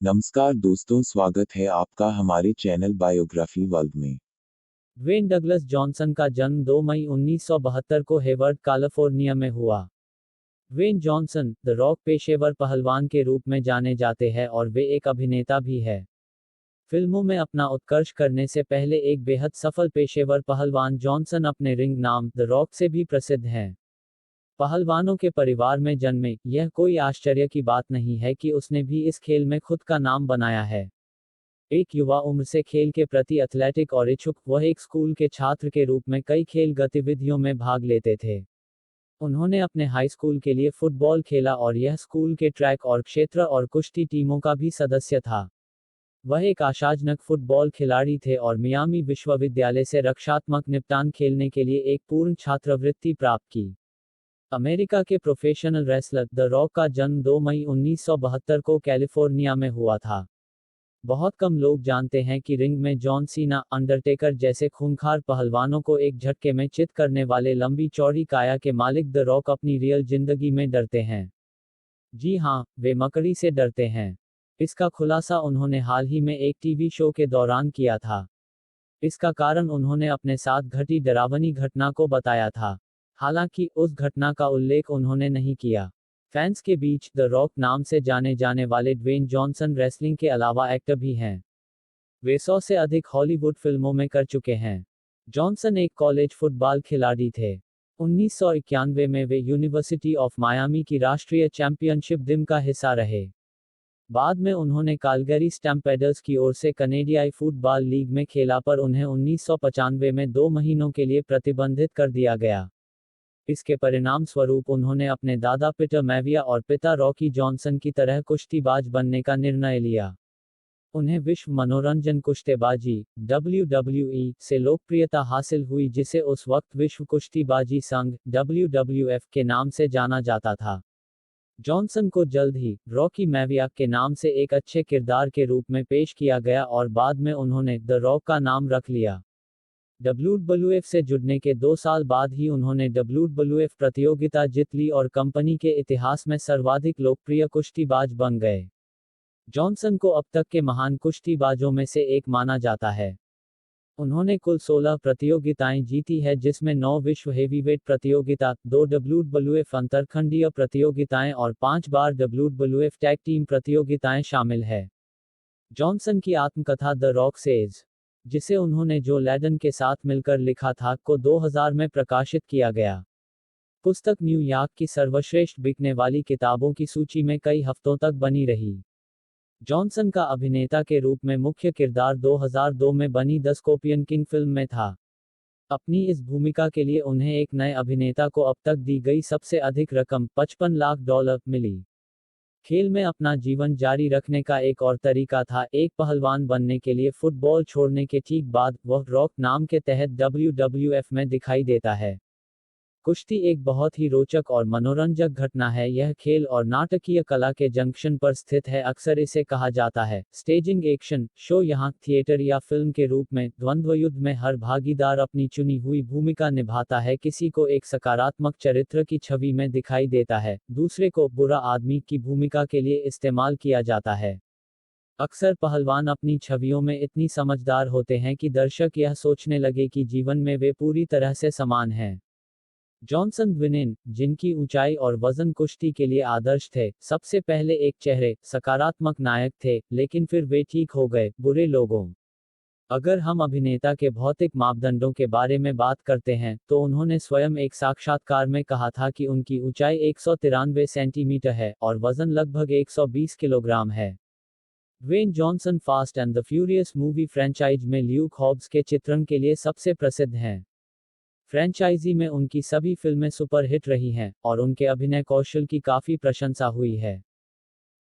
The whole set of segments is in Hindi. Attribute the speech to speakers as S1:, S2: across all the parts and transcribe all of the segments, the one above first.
S1: नमस्कार दोस्तों, स्वागत है आपका हमारे चैनल बायोग्राफी वर्ल्ड में।
S2: ड्वेन डगलस जॉनसन का जन्म 2 मई 1972 को हेवर्ड, कैलिफोर्निया में हुआ। ड्वेन जॉनसन, द रॉक पेशेवर पहलवान के रूप में जाने जाते हैं और वे एक अभिनेता भी है। फिल्मों में अपना उत्कर्ष करने से पहले एक बेहद सफल पेशेवर पहलवान, जॉनसन अपने रिंग नाम द रॉक से भी प्रसिद्ध हैं। पहलवानों के परिवार में जन्मे, यह कोई आश्चर्य की बात नहीं है कि उसने भी इस खेल में खुद का नाम बनाया है। एक युवा उम्र से खेल के प्रति एथलेटिक और इच्छुक, वह एक स्कूल के छात्र के रूप में कई खेल गतिविधियों में भाग लेते थे। उन्होंने अपने हाई स्कूल के लिए फुटबॉल खेला और यह स्कूल के ट्रैक और क्षेत्र और कुश्ती टीमों का भी सदस्य था। वह एक आशाजनक फुटबॉल खिलाड़ी थे और मियामी विश्वविद्यालय से रक्षात्मक निपटान खेलने के लिए एक पूर्ण छात्रवृत्ति प्राप्त की। अमेरिका के प्रोफेशनल रेसलर द रॉक का जन्म 2 मई 1972 को कैलिफोर्निया में हुआ था। बहुत कम लोग जानते हैं कि रिंग में जॉन सीना, अंडरटेकर जैसे खूंखार पहलवानों को एक झटके में चित करने वाले लंबी चौड़ी काया के मालिक द रॉक अपनी रियल जिंदगी में डरते हैं। जी हाँ, वे मकड़ी से डरते हैं। इसका खुलासा उन्होंने हाल ही में एक टीवी शो के दौरान किया था। इसका कारण उन्होंने अपने साथ घटी डरावनी घटना को बताया था। हालांकि उस घटना का उल्लेख उन्होंने नहीं किया। फैंस के बीच द रॉक नाम से जाने जाने वाले ड्वेन जॉनसन रेसलिंग के अलावा एक्टर भी हैं। वे 100 से अधिक हॉलीवुड फिल्मों में कर चुके हैं। जॉनसन एक कॉलेज फुटबॉल खिलाड़ी थे। 1991 में वे यूनिवर्सिटी ऑफ मायामी की राष्ट्रीय चैंपियनशिप टीम का हिस्सा रहे। बाद में उन्होंने कालगरी स्टैम्पेडर्स की ओर से कनेडियाई फुटबॉल लीग में खेला, पर उन्हें 1995 में 2 महीनों के लिए प्रतिबंधित कर दिया गया। इसके परिणाम स्वरूप उन्होंने अपने दादा पीटर मैविया और पिता रॉकी जॉनसन की तरह कुश्तीबाज बनने का निर्णय लिया। उन्हें विश्व मनोरंजन कुश्तीबाजी WWE से लोकप्रियता हासिल हुई, जिसे उस वक्त विश्व कुश्तीबाजी संघ WWF के नाम से जाना जाता था। जॉनसन को जल्द ही रॉकी मैविया के नाम से एक अच्छे किरदार के रूप में पेश किया गया और बाद में उन्होंने द रॉक का नाम रख लिया। WWF से जुड़ने के 2 साल बाद ही उन्होंने WWF प्रतियोगिता जीत ली और कंपनी के इतिहास में सर्वाधिक लोकप्रिय कुश्तीबाज बन गए। जॉनसन को अब तक के महान कुश्तीबाजों में से एक माना जाता है। उन्होंने कुल 16 प्रतियोगिताएं जीती है, जिसमें 9 विश्व हेवीवेट प्रतियोगिता, 2 WWF अंतरखंडीय प्रतियोगिताएं और 5 बार WWF टैग टीम प्रतियोगिताएं शामिल है। जॉनसन की आत्मकथा द रॉक सेज, जिसे उन्होंने जो लैडन के साथ मिलकर लिखा था, को 2000 में प्रकाशित किया गया। पुस्तक न्यूयॉर्क की सर्वश्रेष्ठ बिकने वाली किताबों की सूची में कई हफ्तों तक बनी रही। जॉनसन का अभिनेता के रूप में मुख्य किरदार 2002 में बनी द स्कॉर्पियन किंग फिल्म में था। अपनी इस भूमिका के लिए उन्हें एक नए अभिनेता को अब तक दी गई सबसे अधिक रकम $55 लाख मिली। खेल में अपना जीवन जारी रखने का एक और तरीका था। एक पहलवान बनने के लिए फुटबॉल छोड़ने के ठीक बाद वह रॉक नाम के तहत WWF में दिखाई देता है। कुश्ती एक बहुत ही रोचक और मनोरंजक घटना है। यह खेल और नाटकीय कला के जंक्शन पर स्थित है। अक्सर इसे कहा जाता है स्टेजिंग एक्शन शो। यहाँ थिएटर या फिल्म के रूप में द्वंद्व युद्ध में हर भागीदार अपनी चुनी हुई भूमिका निभाता है। किसी को एक सकारात्मक चरित्र की छवि में दिखाई देता है, दूसरे को बुरा आदमी की भूमिका के लिए इस्तेमाल किया जाता है। अक्सर पहलवान अपनी छवियों में इतनी समझदार होते हैं कि दर्शक यह सोचने लगे कि जीवन में वे पूरी तरह से समान हैं। जॉनसन द्विनेन, जिनकी ऊंचाई और वजन कुश्ती के लिए आदर्श थे, सबसे पहले एक चेहरे सकारात्मक नायक थे, लेकिन फिर वे ठीक हो गए बुरे लोगों। अगर हम अभिनेता के भौतिक मापदंडों के बारे में बात करते हैं, तो उन्होंने स्वयं एक साक्षात्कार में कहा था कि उनकी ऊंचाई 193 सेंटीमीटर है और वजन लगभग 120 किलोग्राम है। Dwayne Johnson Fast and the Furious movie franchise में ल्यूक हॉब्स के चित्रण के लिए सबसे प्रसिद्ध हैं। फ्रेंचाइजी में उनकी सभी फिल्में सुपरहिट रही हैं और उनके अभिनय कौशल की काफी प्रशंसा हुई है।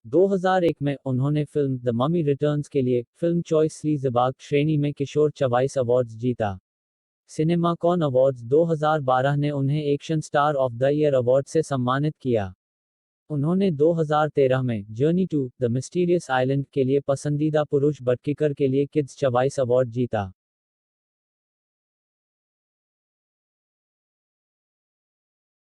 S2: 2001 में उन्होंने फिल्म द ममी रिटर्न्स के लिए फिल्म चॉइस स्लीज़बाग श्रेणी में किशोर चवाइस अवार्ड्स जीता। सिनेमाकॉन अवार्ड्स 2012 ने उन्हें action star of the year award से सम्मानित किया। उन्होंने 2013 में Journey to the Mysterious Island के लिए पसंदीदा पुरुष बटकिकर के लिए किड्स चवाइस अवार्ड जीता।